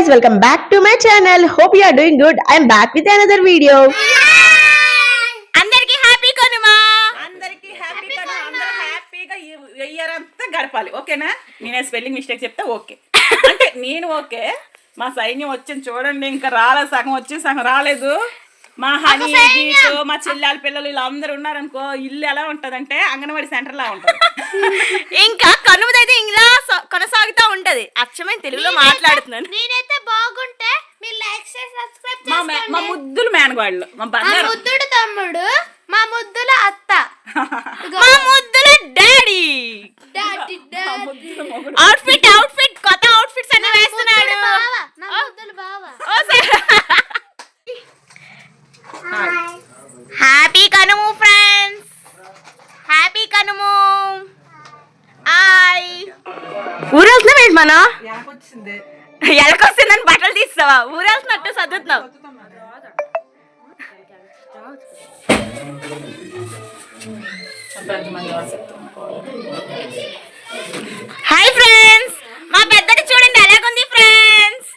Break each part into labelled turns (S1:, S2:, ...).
S1: guys, welcome back to my channel. Hope you are doing good. I am back with another video.
S2: అందరికి happy Kanuma.
S3: అందరికి happy Kanuma. అందరూ హ్యాపీగా year అంతా గడపాలి. ఓకేనా? నేనే స్పెల్లింగ్ మిస్టేక్ చెప్తే ఓకే అంటే నేను ఓకే. మా సైన్యం వచ్చింది చూడండి. ఇంకా రాలేదు, సగం వచ్చి సగం రాలేదు. మా హనీ గీతు, మా చెల్లెల పిల్లలు ఇలా అందరూ ఉన్నారనుకో, ఇల్లు ఎలా ఉంటదంటే అంగన్వాడీ సెంటర్ లా ఉంటది.
S2: ఇంకా కనుమదైతే ఇలా కొనసాగుతూ ఉంటది. అచ్చమైన తెలుగులో మాట్లాడుతున్నాను.
S4: నేనైతే బాగుంటే మీరు లైక్ చేసి సబ్స్క్రైబ్ చేసుకోండి.
S3: మా ముద్దులు మేనగాళ్ళు, మా
S4: ముద్దుడు తమ్ముడు, మా ముద్దుల అత్త,
S2: మా ముద్దుల డాడీ. అవుట్ఫిట్ కొత్త అవుట్ఫిట్స్ అన్ని వేస్తున్నాడు. Happy Kanuma friends, happy Kanuma. ఊరెళ్తున్నాం ఏంటి మన ఎలకొస్తుందని బట్టలు తీస్తావా? ఊరెళ్తున్నట్టు సర్దుతున్నావు. హాయ్ ఫ్రెండ్స్, మా పెద్దది చూడండి ఎలాగుంది ఫ్రెండ్స్.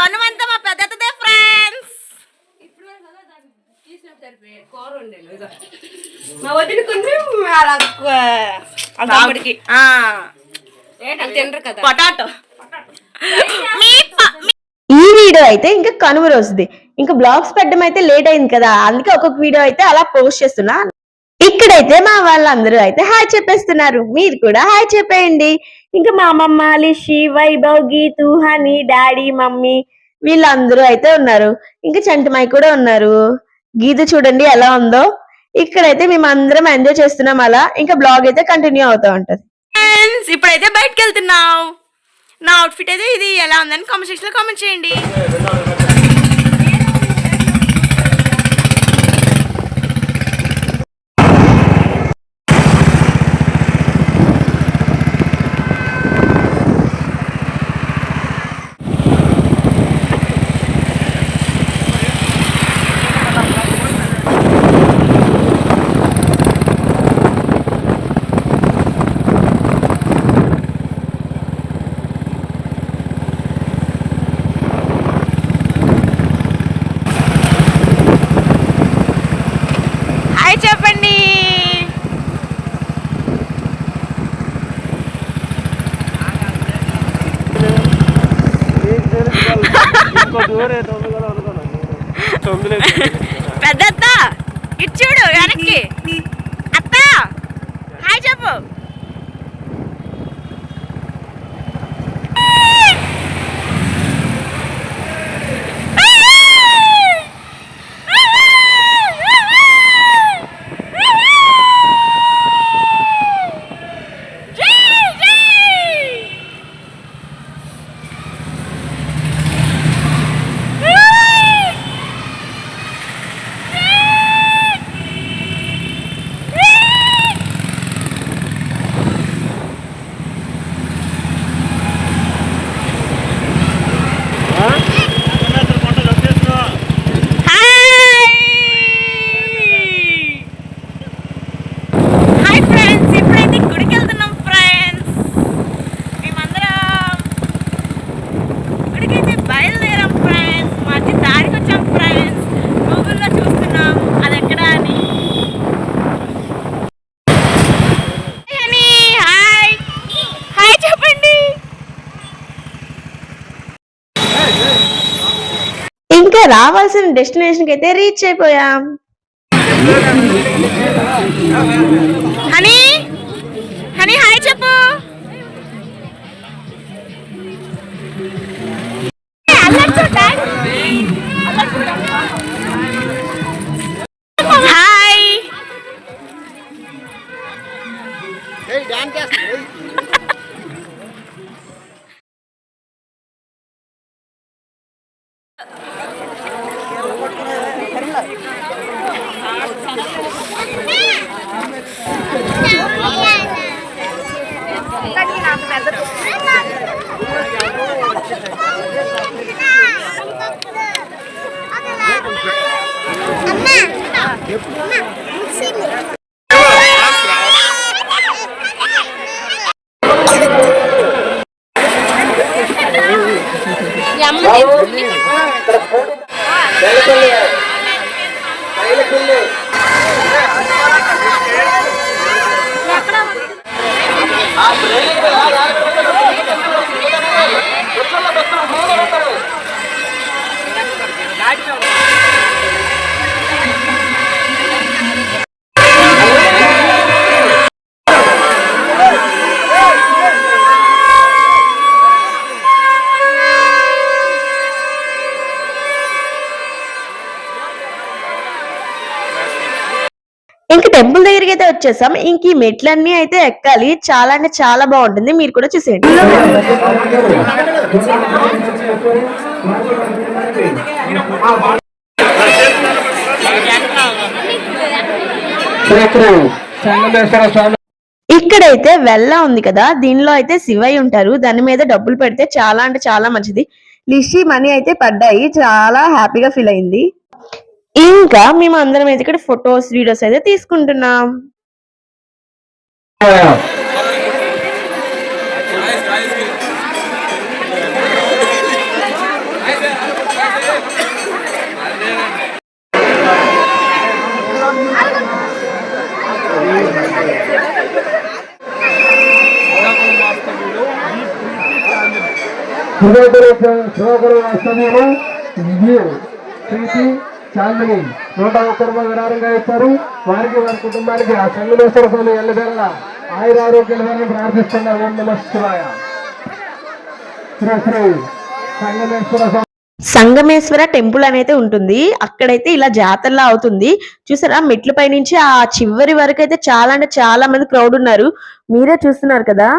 S2: కనుమంతా మా పెద్దదే ఫ్రెండ్స్. పొటాటో.
S1: ఈ వీడియో అయితే ఇంకా కనుమ రోజుది. ఇంకా బ్లాగ్స్ పెట్టడం అయితే లేట్ అయింది కదా, అందుకే ఒక్కొక్క వీడియో అయితే అలా పోస్ట్ చేస్తున్నా. ఇక్కడైతే మా వాళ్ళందరూ అయితే హాయ్ చెప్పేస్తున్నారు. మీరు కూడా హాయ్ చెప్పేయండి. ఇంకా మా అమ్మమ్మ, Lishi, Vaibhav, Geethu, Honey, daddy, mummy వీళ్ళందరూ అయితే ఉన్నారు. ఇంకా చంటిమాయి కూడా ఉన్నారు. గీత చూడండి ఎలా ఉందో. ఇక్కడైతే మేము అందరం ఎంజాయ్ చేస్తున్నాం అలా. ఇంకా బ్లాగ్ అయితే కంటిన్యూ అవుతూ ఉంటది.
S2: ఇప్పుడైతే బయటకు వెళ్తున్నాం. నా అవుట్ఫిట్ అయితే ఇది ఎలా ఉందని కామెంట్ సెక్షన్ లో కామెంట్ చేయండి. చెప్పండి. పెద్దత్త ఇటు చూడు వెనక్కి. అత్త హాయ్ చెప్పు.
S1: ఇంకా రావాల్సిన డెస్టినేషన్ కి అయితే రీచ్ అయిపోయాం.
S2: హనీ హనీ హాయ్ చెప్పు. హాయ్.
S1: ఇంక టెంపుల్ దగ్గరికి అయితే వచ్చేసాం. ఇంక ఈ మెట్లన్నీ అయితే ఎక్కాలి. చాలా అంటే చాలా బాగుంటుంది. మీరు కూడా చూసేయండి. ఇక్కడైతే వెల్ల ఉంది కదా, దీనిలో అయితే శివయ్య ఉంటారు. దాని మీద డబ్బులు పెడితే చాలా అంటే చాలా మంచిది. లిషి మనీ అయితే పడ్డాయి. చాలా హ్యాపీగా ఫీల్ అయింది. ఇంకా మేము అందరం అయితే ఇక్కడ ఫొటోస్ వీడియోస్ అయితే తీసుకుంటున్నాం.
S5: ప్రీతి చాందిని 101 రూపాయలు విరాళంగా ఇస్తారు. వారికి వారి కుటుంబానికి ఆ సంగమేశ్వర స్వామి ఎల్లవేళ ఆయుర ఆరోగ్యాలను ప్రార్థిస్తున్నారు. ఓం నమః శివాయ. శ్రీ శ్రీ సంగమేశ్వర స్వామి
S1: సంగమేశ్వర టెంపుల్ అనేది ఉంటుంది. అక్కడైతే ఇలా జాతరలా అవుతుంది. చూసారా, మెట్ల పై నుంచి ఆ చివరి వరకు అయితే చాలా అంటే చాలా మంది క్రౌడ్ ఉన్నారు. మీరే చూస్తున్నారు కదా.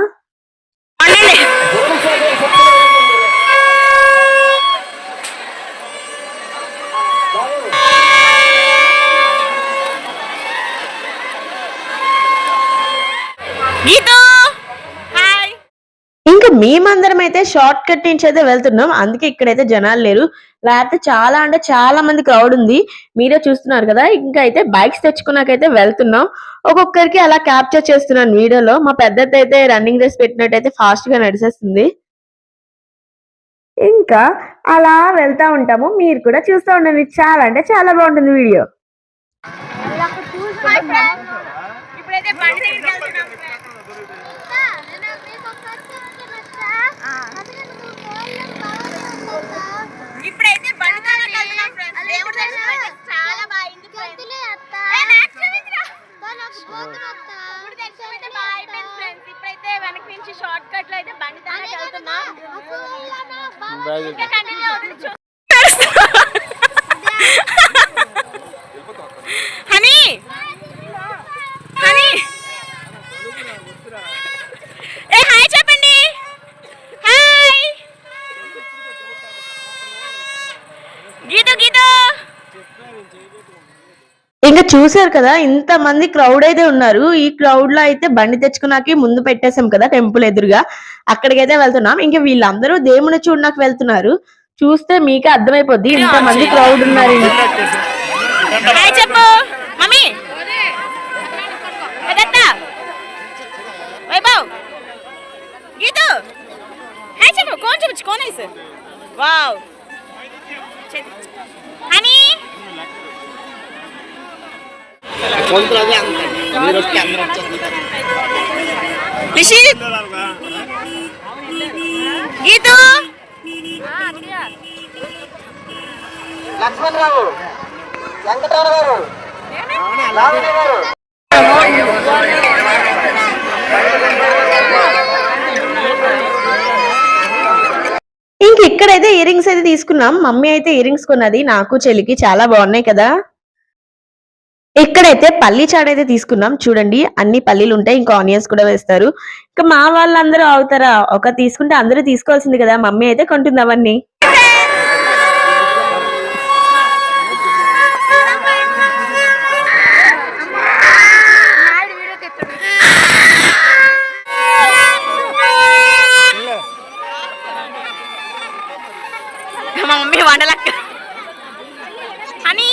S1: ఇంకా మేమందరం అయితే షార్ట్ కట్ నుంచి అయితే వెళ్తున్నాం. అందుకే ఇక్కడైతే జనాలు లేరు. లేకపోతే చాలా అంటే చాలా మంది క్రౌడ్ ఉంది. మీరే చూస్తున్నారు కదా. ఇంకా అయితే బైక్స్ తెచ్చుకున్నాకైతే వెళ్తున్నాం. ఒక్కొక్కరికి అలా క్యాప్చర్ చేస్తున్నాను వీడియోలో. మా పెద్దది అయితే రన్నింగ్ రేస్ పెట్టినట్టయితే ఫాస్ట్ గా నడిచేస్తుంది. ఇంకా అలా వెళ్తా ఉంటాము. మీరు కూడా చూస్తూ ఉండండి. చాలా అంటే చాలా బాగుంటుంది వీడియో.
S2: ఇప్పుడైతే బండి దగ్గరికి వెళ్తున్నాం. ఇప్పుడైతే బండి దగ్గరికి వెళ్తున్నాం ఫ్రెండ్స్. దేవుడి దర్శనం చాలా బాగుంది ఫ్రెండ్స్. ఇప్పుడైతే వెనక నుంచి షార్ట్ కట్ లో అయితే బండి దగ్గరికి వెళ్తున్నాం. హనీ హనీ ఏ హాయ్ చెప్పండి. హాయ్ గీత గీత.
S1: ఇంకా చూసారు కదా, ఇంత మంది క్రౌడ్ అయితే ఉన్నారు. ఈ క్రౌడ్ లో అయితే బండి తెచ్చుకున్నాకి ముందు పెట్టేసాం కదా టెంపుల్ ఎదురుగా. అక్కడికైతే వెళ్తున్నాం. ఇంకా వీళ్ళందరూ దేవుని చూడడానికి వెళ్తున్నారు. చూస్తే మీకే అర్థమైపోద్ది ఇంత మంది క్రౌడ్ ఉన్నారు.
S2: హాయ్ చెప్పు మమ్మీ. వైభవ్ గీత హాయ్ చెప్పు. कौन చెప్పు कौन है इसे वाओ हनी లిషి గీత
S5: లక్ష్మణరావు వెంకటరావు గారు లావణ్య గారు
S1: ఇంక ఇక్కడైతే ఇయర్ రింగ్స్ అయితే తీసుకున్నాం. మమ్మీ అయితే ఇయర్ రింగ్స్ కొన్నది. నాకు చెల్లికి చాలా బాగున్నాయి కదా. ఇక్కడైతే పల్లి చాట్ అయితే తీసుకున్నాం. చూడండి, అన్ని పల్లీలు ఉంటాయి. ఇంకా ఆనియన్స్ కూడా వేస్తారు. ఇంకా మా వాళ్ళందరూ అవుతారా, ఒక తీసుకుంటే అందరూ తీసుకోవాల్సింది కదా. మమ్మీ అయితే కొంటుంది అవన్నీ.
S2: మా మమ్మీ వండలక్క హనీ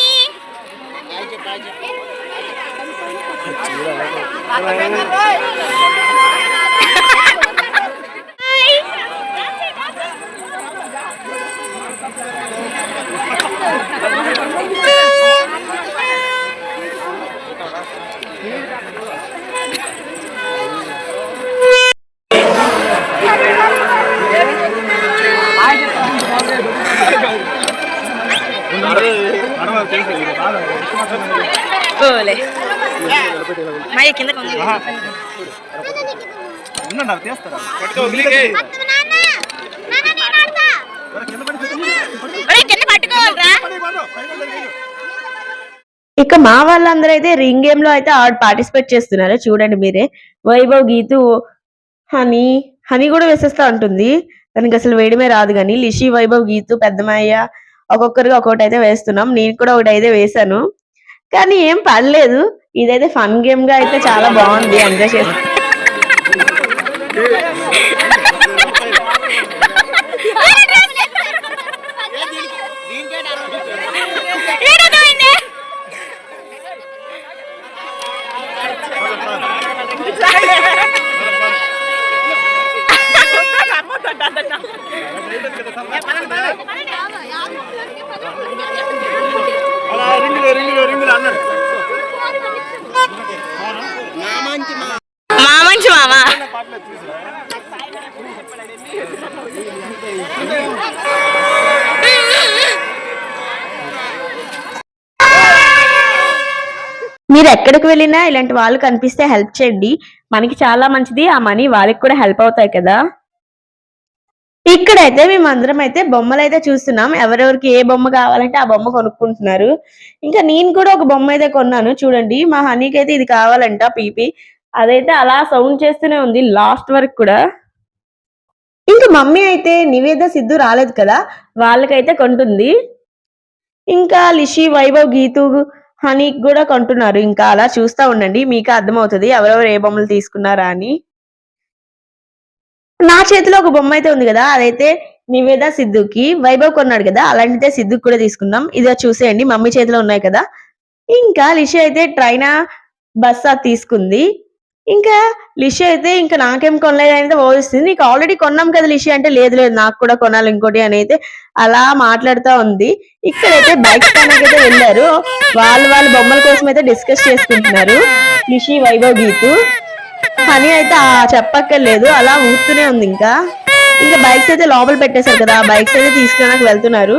S2: ఓలే మై కిందకి ఉంది కింద పట్టుకోవాలరా.
S1: ఇక మా వాళ్ళందరూ అయితే రింగ్ గేమ్ లో అయితే పార్టిసిపేట్ చేస్తున్నారు. చూడండి మీరే. వైభవ్, గీతు, హనీ హనీ కూడా వేసేస్తా ఉంటుంది. తనకి అసలు వేయడమే రాదు కానీ లిషి, వైభవ్, గీతు, పెద్దమయ్య ఒక్కొక్కరిగా ఒక్కొక్కటి అయితే వేస్తున్నాం. నేను కూడా ఒకటి అయితే వేసాను కానీ ఏం పడలేదు. ఇదైతే ఫన్ గేమ్ గా అయితే చాలా బాగుంది. ఎంజాయ్ చేస్తాను.
S2: మా మంచి మామ
S1: మీరు ఎక్కడికి వెళ్ళినా ఇలాంటి వాళ్ళు కనిపిస్తే హెల్ప్ చేయండి. మనకి చాలా మంచిది. ఆ మనీ వాళ్ళకి కూడా హెల్ప్ అవుతాయి కదా. ఇక్కడైతే మేమందరం అయితే బొమ్మలు అయితే చూస్తున్నాం. ఎవరెవరికి ఏ బొమ్మ కావాలంటే ఆ బొమ్మ కొనుక్కుంటున్నారు. ఇంకా నేను కూడా ఒక బొమ్మ అయితే కొన్నాను. చూడండి మా హనీకి అయితే ఇది కావాలంట పీపీ. అదైతే అలా సౌండ్ చేస్తూనే ఉంది లాస్ట్ వరకు కూడా. ఇంకా మమ్మీ అయితే నివేద, సిద్ధు రాలేదు కదా, వాళ్ళకైతే కొంటుంది. ఇంకా లిషి, వైభవ్, గీతు, హనీకి కూడా కొంటున్నారు. ఇంకా అలా చూస్తా ఉండండి, మీకు అర్థమవుతుంది ఎవరెవరు ఏ బొమ్మలు తీసుకున్నారా అని. నా చేతిలో ఒక బొమ్మ అయితే ఉంది కదా, అదైతే నివేద, సిద్ధుకి. వైభవ్ కొన్నాడు కదా, అలాంటిదే సిద్ధుకి కూడా తీసుకుందాం. ఇదో చూసేయండి, మమ్మీ చేతిలో ఉన్నాయి కదా. ఇంకా లిషి అయితే ట్రైనా బస్సా తీసుకుంది. ఇంకా లిషి అయితే ఇంకా నాకేం కొనలేదు అయితే ఓదిస్తుంది. నీకు ఆల్రెడీ కొన్నాం కదా లిషి అంటే, లేదు లేదు నాకు కూడా కొనాలి ఇంకోటి అని అయితే అలా మాట్లాడుతూ ఉంది. ఇక్కడైతే బైక్ స్టాండ్ అయితే వెళ్ళారు. వాళ్ళ బొమ్మల కోసం అయితే డిస్కస్ చేసుకుంటున్నారు లిషి, వైభవ్, గీతు. హనీ అయితే చెప్పక్కర్లేదు, అలా ఊరుతూనే ఉంది. ఇంకా బైక్స్ అయితే లోపల పెట్టేశారు కదా, ఆ బైక్స్ అయితే తీసుకురానికి వెళ్తున్నారు.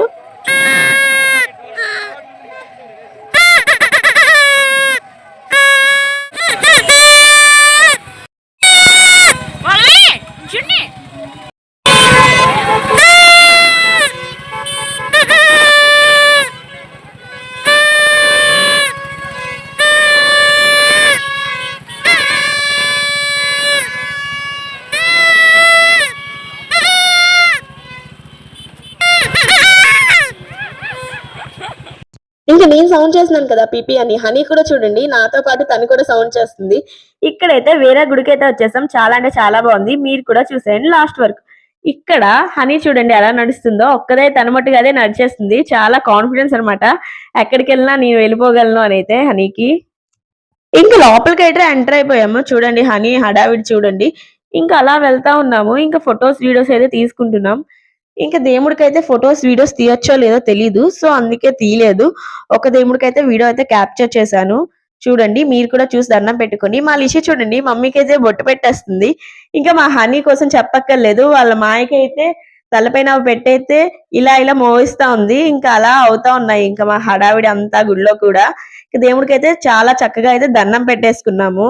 S1: ఇంకా నేను సౌండ్ చేస్తున్నాను కదా పీపీ అని. హనీ కూడా చూడండి నాతో పాటు తను కూడా సౌండ్ చేస్తుంది. ఇక్కడైతే వేరే గుడికి అయితే వచ్చేసాం. చాలా అంటే చాలా బాగుంది, మీరు కూడా చూసేయండి లాస్ట్ వరకు. ఇక్కడ హనీ చూడండి ఎలా నడుస్తుందో, ఒక్కదే తన మట్టుగా అదే నడిచేస్తుంది. చాలా కాన్ఫిడెన్స్ అనమాట, ఎక్కడికి వెళ్ళినా నేను వెళ్ళిపోగలను అని అయితే హనీకి. ఇంకా లోపలికి అయితే ఎంటర్ అయిపోయాము. చూడండి హనీ హడావిడి చూడండి. ఇంకా అలా వెళ్తా ఉన్నాము. ఇంకా ఫొటోస్, వీడియోస్ అయితే తీసుకుంటున్నాం. ఇంకా దేవుడికైతే ఫొటోస్, వీడియోస్ తీయొచ్చో లేదో తెలీదు, సో అందుకే తీయలేదు. ఒక దేవుడికైతే వీడియో అయితే క్యాప్చర్ చేశాను. చూడండి మీరు కూడా చూసి దండం పెట్టుకొని. మా లిషి చూడండి మమ్మీకి అయితే బొట్టు పెట్టేస్తుంది. ఇంకా మా హనీ కోసం చెప్పక్కర్లేదు, వాళ్ళ మాయకి అయితే తలపైన పెట్టయితే ఇలా ఇలా మోగిస్తా ఉంది. ఇంకా అలా అవుతా ఉన్నాయి ఇంకా మా హడావిడి అంతా గుడిలో కూడా. దేవుడికైతే చాలా చక్కగా అయితే దండం పెట్టేసుకున్నాము.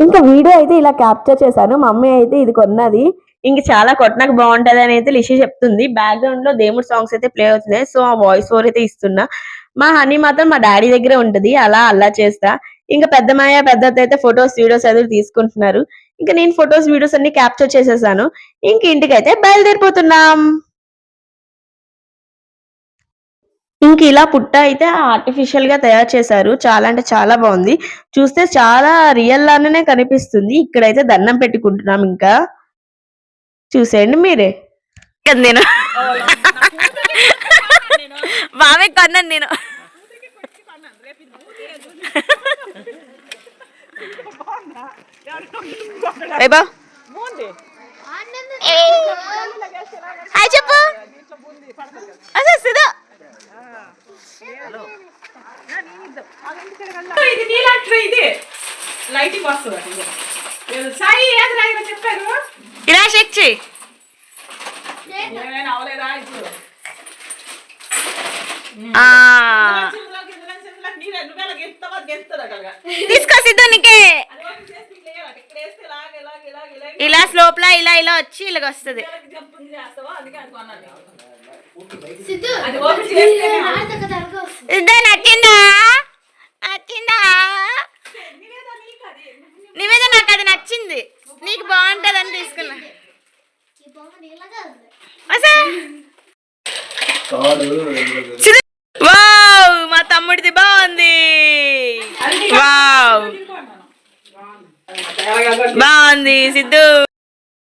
S1: ఇంకా వీడియో అయితే ఇలా క్యాప్చర్ చేశాను. మమ్మీ అయితే ఇది కొన్నది. ఇంక చాలా కొట్టడానికి బాగుంటది అని అయితే లిషి చెప్తుంది. బ్యాక్గ్రౌండ్ లో దేవుడి సాంగ్స్ అయితే ప్లే అవుతున్నాయి, సో ఆ వాయిస్ ఓవర్ అయితే ఇస్తున్నా. మా హనీ మాత్రం మా డాడీ దగ్గరే ఉంటది, అలా చేస్తా. ఇంకా పెద్దమాయ, పెద్దత్త అయితే ఫొటోస్, వీడియోస్ అయితే తీసుకుంటున్నారు. ఇంకా నేను ఫొటోస్, వీడియోస్ అన్ని క్యాప్చర్ చేసేసాను. ఇంక ఇంటికైతే బయలుదేరిపోతున్నాం. ఇంక ఇలా పుట్ట అయితే ఆర్టిఫిషియల్ గా తయారు చేశారు. చాలా అంటే చాలా బాగుంది, చూస్తే చాలా రియల్ లానే కనిపిస్తుంది. ఇక్కడైతే దండం పెట్టుకుంటున్నాం. ఇంకా చూసేయండి మీరే.
S2: నేను బావే కొన్నాను నేను. హాయ్ చెప్పు.
S3: ఇది లైటింగ్ వస్తుంది. సాయి ఏది రాయిగా చెప్పారు,
S2: ఇలా చెక్ చేయి.
S3: ఏమైనా అవలేదా ఇప్పుడు
S2: తీసుకో సిద్ధు నీకే ఇలా స్లోప్లా ఇలా ఇలా వచ్చి ఇలాగ వస్తుంది.
S4: సిద్ధు
S2: సిద్ధు నచ్చిందా? నచ్చిందా? నివేద నాకు అది నచ్చింది, నీకు బాగుంటది అని తీసుకున్నా.
S4: ఈ బొమ్మ నీళ్ళగా ఉంది.
S2: వావ్ మా తమ్ముడిది బాగుంది. వావ్ బాగుంది సిద్ధు.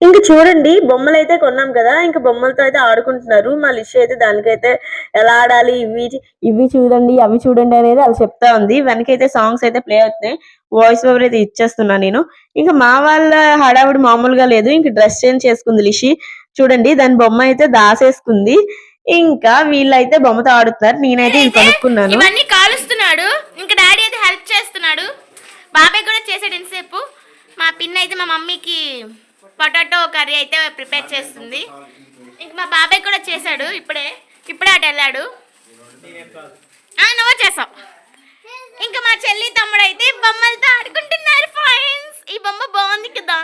S1: ఇంక చూడండి బొమ్మలు అయితే కొన్నాం కదా, ఇంకా బొమ్మలతో అయితే ఆడుకుంటున్నారు. మా లిషి అయితే దానికైతే ఎలా ఆడాలి, ఇవి చూడండి అవి చూడండి అనేది అలా చెప్తా ఉంది. వెనకైతే సాంగ్స్ అయితే ప్లే అవుతున్నాయి, వాయిస్ ఓవర్ అయితే ఇచ్చేస్తున్నా నేను. ఇంకా మా వాళ్ళ హడావుడి మామూలుగా లేదు. ఇంక డ్రెస్ చేంజ్ చేసుకుంది లిషి, చూడండి దాని బొమ్మ అయితే దాసేసుకుంది. ఇంకా వీళ్ళైతే బొమ్మతో ఆడుతున్నారు, నేనైతే ఇది కొనుక్కున్నాను.
S2: ఇవన్నీ కాలుస్తున్నాడు, ఇంకా డాడీ అయితే హెల్ప్ చేస్తున్నాడు. బాబాయ్ కూడా చేసాడు ఇంతసేపు. మా పిన్ అయితే మా మమ్మీకి పొటాటో కర్రీ అయితే ప్రిపేర్ చేస్తుంది. ఇంక మా బాబాయ్ కూడా చేశాడు, ఇప్పుడే అటు వెళ్ళాడు. నువ్వు చేసావు. ఇంకా మా చెల్లి తమ్ముడు అయితే బొమ్మలతో ఆడుకుంటున్నారు ఫ్రెండ్స్. ఈ బొమ్మ బాగుంది కదా,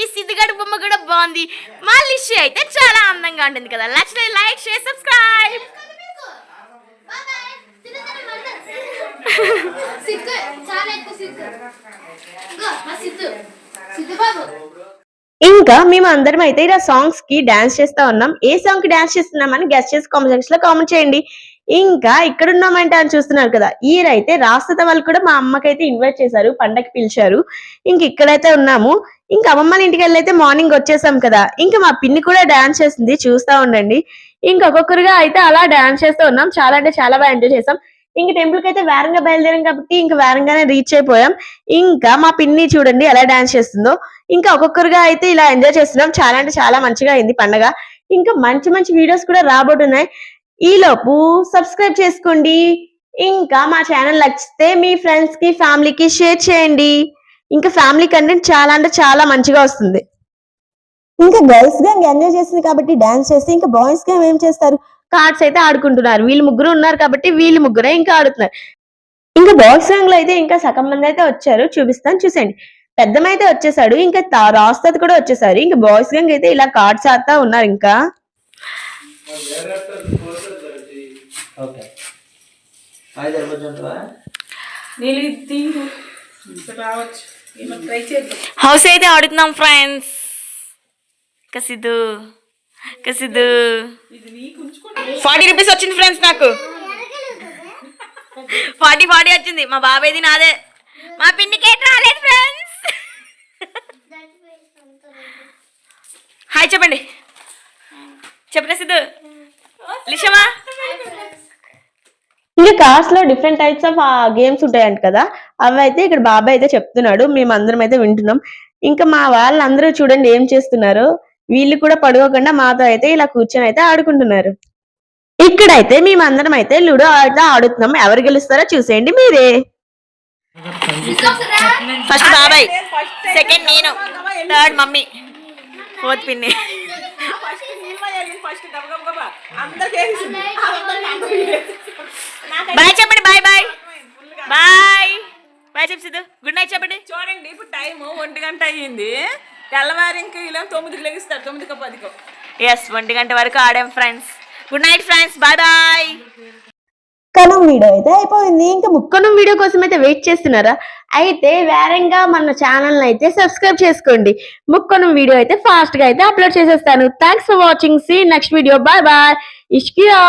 S2: ఈ సిద్ధిగడు బొమ్మ కూడా బాగుంది. మా లిషి అయితే చాలా అందంగా ఉంటుంది కదా. Like share subscribe.
S4: సిగ్గు చాలా ఎక్కువ సిగ్గు. మా సిద్ధు సిద్ధు బాబు.
S1: ఇంకా మేము అందరం అయితే ఇలా సాంగ్స్ కి డాన్స్ చేస్తా ఉన్నాం. ఏ సాంగ్ కి డాన్స్ చేస్తున్నామని గెస్ట్ చేసి కామెంట్ సెక్షన్ లో కామెంట్ చేయండి. ఇంకా ఇక్కడ ఉన్నామంటే అని చూస్తున్నారు కదా, ఈరైతే రాష్ట్రత వాళ్ళు కూడా మా అమ్మకైతే ఇన్వైట్ చేశారు, పండగకి పిలిచారు. ఇంక ఇక్కడైతే ఉన్నాము. ఇంకా అమ్మమ్మ ఇంటికి వెళ్ళి అయితే మార్నింగ్ వచ్చేసాం కదా. ఇంకా మా పిన్ని కూడా డాన్స్ చేస్తుంది, చూస్తా ఉండండి. ఇంకొకరుగా అయితే అలా డాన్స్ చేస్తూ ఉన్నాం. చాలా అంటే చాలా బాగా ఎంజాయ్ చేసాం. ఇంక టెంపుల్ కి అయితే వేరంగా బయలుదేరాం కాబట్టి ఇంకా వేరంగానే రీచ్ అయిపోయాం. ఇంకా మా పిన్ని చూడండి ఎలా డాన్స్ చేస్తుందో. ఇంకా ఒక్కొక్కరుగా అయితే ఇలా ఎంజాయ్ చేస్తున్నాం. చాలా అంటే చాలా మంచిగా అయింది పండగ. ఇంకా మంచి మంచి వీడియోస్ కూడా రాబోతున్నాయి. ఈలోపు సబ్స్క్రైబ్ చేసుకోండి. ఇంకా మా ఛానల్ నచ్చితే మీ ఫ్రెండ్స్ కి ఫ్యామిలీకి షేర్ చేయండి. ఇంకా ఫ్యామిలీ కంటెంట్ చాలా అంటే చాలా మంచిగా వస్తుంది. ఇంకా గర్ల్స్ గా ఎంజాయ్ చేస్తుంది కాబట్టి డాన్స్ చేస్తే, ఇంకా బాయ్స్ గా ఏం చేస్తారు, కార్డ్స్ అయితే ఆడుకుంటున్నారు. వీళ్ళు ముగ్గురు ఉన్నారు కాబట్టి వీళ్ళు ముగ్గురే ఇంకా ఆడుతున్నారు. ఇంకా బాయ్స్ గ్యాంగ్ లో అయితే ఇంకా సగం మంది అయితే వచ్చారు, చూపిస్తాను చూసండి. పెద్దమైతే వచ్చేసాడు, ఇంకా రాస్తాత కూడా వచ్చేసారు. ఇంకా బాయ్స్ గ్యాంగ్ అయితే ఇలా కార్డ్స్ ఆడుతా ఉన్నారు. ఇంకా
S2: హౌస్ అయితే ఆడుతున్నాం ఫ్రెండ్స్. కసిదు 40 రూపీస్ వచ్చింది ఫ్రెండ్స్, నాకు 40 వచ్చింది. మా బాబాయ్ది నాదే, మా పిన్నికి రాలేదు ఫ్రెండ్స్. హాయ్ చెప్పండి, చెప్పండి సిద్ధు. లిషమా
S1: ఇంకా కార్స్ లో డిఫరెంట్ టైప్స్ ఆఫ్ గేమ్స్ ఉంటాయంట కదా, అవి అయితే ఇక్కడ బాబాయ్ అయితే చెప్తున్నాడు, మేము అందరం అయితే వింటున్నాం. ఇంకా మా వాళ్ళందరూ చూడండి ఏం చేస్తున్నారు. వీళ్ళు కూడా పడుకోకుండా మాతో అయితే ఇలా కూర్చొని అయితే ఆడుకుంటున్నారు. ఇక్కడైతే మేమందరం అయితే లూడో ఆట ఆడుతున్నాం. ఎవరు గెలుస్తారో చూసేయండి మీరే.
S2: ఫస్ట్ బాబాయ్, సెకండ్ నేను, థర్డ్ మమ్మీ, ఫోర్త్ పిన్ని. బాయ్ చెప్పండి, బాయ్ బాయ్ బాయ్ బాయ్ చెప్పు సిద్ధు. గుడ్ నైట్ చెప్పండి.
S3: చూడండి ఇప్పుడు టైం 1 గంట అయ్యింది. తెల్లవారి ఇంకా ఇలా 9కి లెగిస్తారు, 9కో 10కో.
S2: ఎస్ 1 గంట వరకు ఆడాం friends. Good night friends, bye bye.
S1: కనం వీడియో అయితే అయిపోయింది. ఇంకా ముక్కనం వీడియో కోసం అయితే వెయిట్ చేస్తున్నారా? అయితే వేరంగా మన ఛానల్ అయితే సబ్స్క్రైబ్ చేసుకోండి. ముక్కనం వీడియో అయితే ఫాస్ట్ గా అయితే అప్లోడ్ చేసేస్తాను. Thanks for watching. See next video. Bye bye. ఇష్కియా.